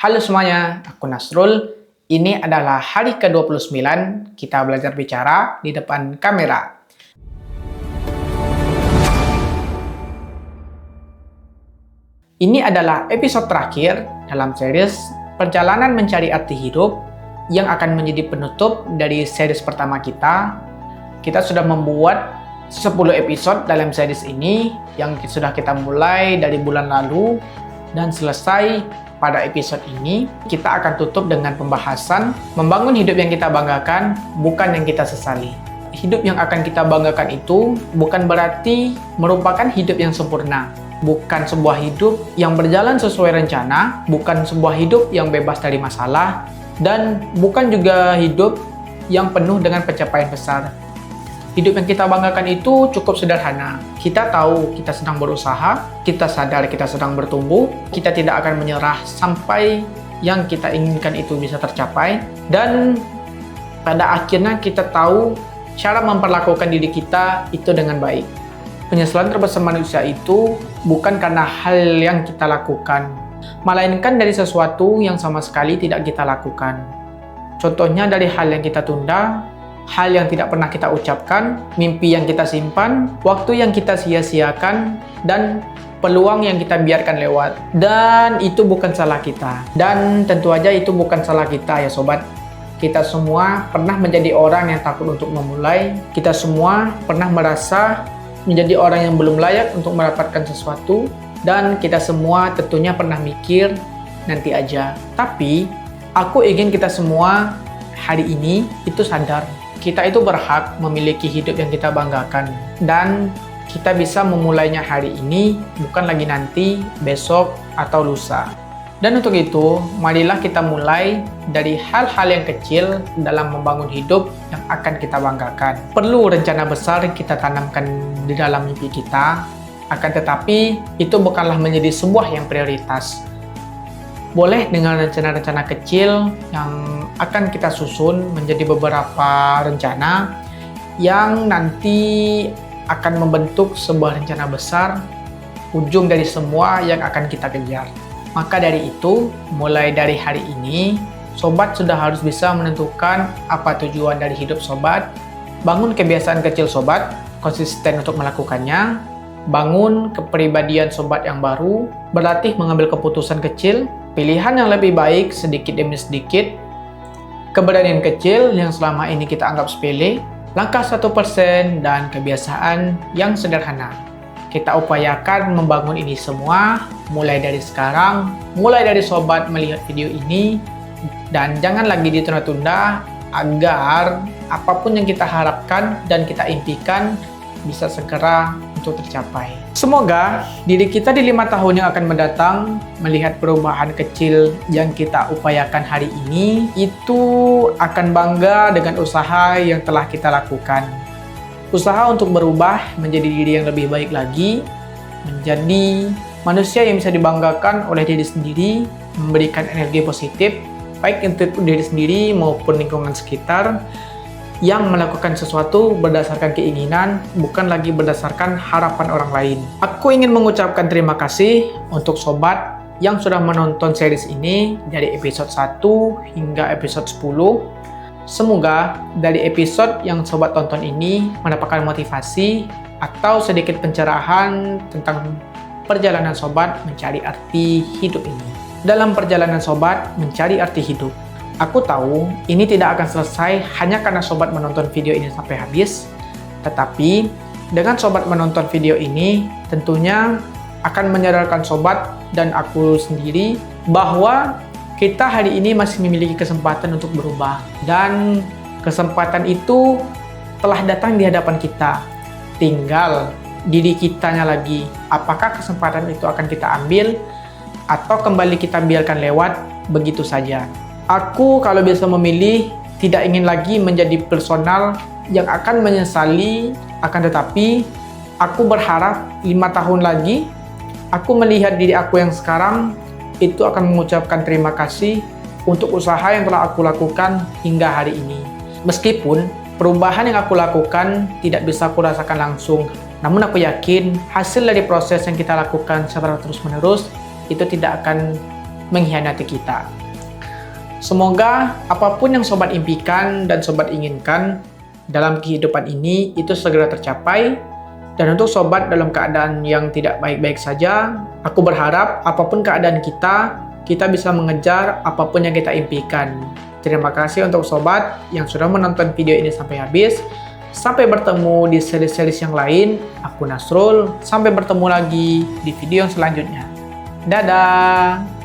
Halo semuanya, aku Nasrul. Ini adalah hari ke-29 kita belajar bicara di depan kamera. Ini adalah episode terakhir dalam series Perjalanan Mencari Arti Hidup yang akan menjadi penutup dari series pertama kita. Kita sudah membuat 10 episode dalam series ini yang sudah kita mulai dari bulan lalu dan selesai pada episode ini. Kita akan tutup dengan pembahasan membangun hidup yang kita banggakan, bukan yang kita sesali. Hidup yang akan kita banggakan itu bukan berarti merupakan hidup yang sempurna. Bukan sebuah hidup yang berjalan sesuai rencana, bukan sebuah hidup yang bebas dari masalah, dan bukan juga hidup yang penuh dengan pencapaian besar. Hidup yang kita banggakan itu cukup sederhana. Kita tahu kita sedang berusaha, kita sadar kita sedang bertumbuh, kita tidak akan menyerah sampai yang kita inginkan itu bisa tercapai, dan pada akhirnya kita tahu cara memperlakukan diri kita itu dengan baik. Penyesalan terbesar manusia itu bukan karena hal yang kita lakukan, melainkan dari sesuatu yang sama sekali tidak kita lakukan. Contohnya dari hal yang kita tunda, hal yang tidak pernah kita ucapkan, mimpi yang kita simpan, waktu yang kita sia-siakan, dan peluang yang kita biarkan lewat. Dan itu bukan salah kita. Dan tentu aja itu bukan salah kita ya sobat. Kita semua pernah menjadi orang yang takut untuk memulai. Kita semua pernah merasa menjadi orang yang belum layak untuk mendapatkan sesuatu. Dan kita semua tentunya pernah mikir, nanti aja. Tapi, aku ingin kita semua hari ini itu sadar. Kita itu berhak memiliki hidup yang kita banggakan, dan kita bisa memulainya hari ini, bukan lagi nanti, besok, atau lusa. Dan untuk itu, marilah kita mulai dari hal-hal yang kecil dalam membangun hidup yang akan kita banggakan. Perlu rencana besar kita tanamkan di dalam mimpi kita, akan tetapi itu bukanlah menjadi sebuah yang prioritas. Boleh dengan rencana-rencana kecil yang akan kita susun menjadi beberapa rencana yang nanti akan membentuk sebuah rencana besar, ujung dari semua yang akan kita kejar. Maka dari itu, mulai dari hari ini, sobat sudah harus bisa menentukan apa tujuan dari hidup sobat, bangun kebiasaan kecil sobat, konsisten untuk melakukannya, bangun kepribadian sobat yang baru, berlatih mengambil keputusan kecil, pilihan yang lebih baik sedikit demi sedikit, keberanian kecil yang selama ini kita anggap sepele, langkah 1%, dan kebiasaan yang sederhana. Kita upayakan membangun ini semua mulai dari sekarang, mulai dari sobat melihat video ini, dan jangan lagi ditunda-tunda agar apapun yang kita harapkan dan kita impikan bisa segera untuk tercapai. Semoga diri kita di 5 tahun yang akan mendatang melihat perubahan kecil yang kita upayakan hari ini itu akan bangga dengan usaha yang telah kita lakukan. Usaha untuk berubah menjadi diri yang lebih baik lagi, menjadi manusia yang bisa dibanggakan oleh diri sendiri, memberikan energi positif baik untuk diri sendiri maupun lingkungan sekitar, yang melakukan sesuatu berdasarkan keinginan, bukan lagi berdasarkan harapan orang lain. Aku ingin mengucapkan terima kasih untuk sobat yang sudah menonton series ini dari episode 1 hingga episode 10. Semoga dari episode yang sobat tonton ini mendapatkan motivasi atau sedikit pencerahan tentang perjalanan sobat mencari arti hidup ini. Dalam perjalanan sobat mencari arti hidup, aku tahu ini tidak akan selesai hanya karena sobat menonton video ini sampai habis, tetapi dengan sobat menonton video ini tentunya akan menyadarkan sobat dan aku sendiri bahwa kita hari ini masih memiliki kesempatan untuk berubah, dan kesempatan itu telah datang di hadapan kita. Tinggal diri kitanya lagi, apakah kesempatan itu akan kita ambil atau kembali kita biarkan lewat begitu saja. Aku kalau bisa memilih tidak ingin lagi menjadi personal yang akan menyesali, akan tetapi aku berharap 5 tahun lagi aku melihat diri aku yang sekarang itu akan mengucapkan terima kasih untuk usaha yang telah aku lakukan hingga hari ini. Meskipun perubahan yang aku lakukan tidak bisa aku rasakan langsung, namun aku yakin hasil dari proses yang kita lakukan secara terus-menerus itu tidak akan mengkhianati kita. Semoga apapun yang sobat impikan dan sobat inginkan dalam kehidupan ini itu segera tercapai. Dan untuk sobat dalam keadaan yang tidak baik-baik saja, aku berharap apapun keadaan kita bisa mengejar apapun yang kita impikan. Terima kasih untuk sobat yang sudah menonton video ini sampai habis. Sampai bertemu di series-series yang lain. Aku Nasrul, sampai bertemu lagi di video yang selanjutnya. Dadah!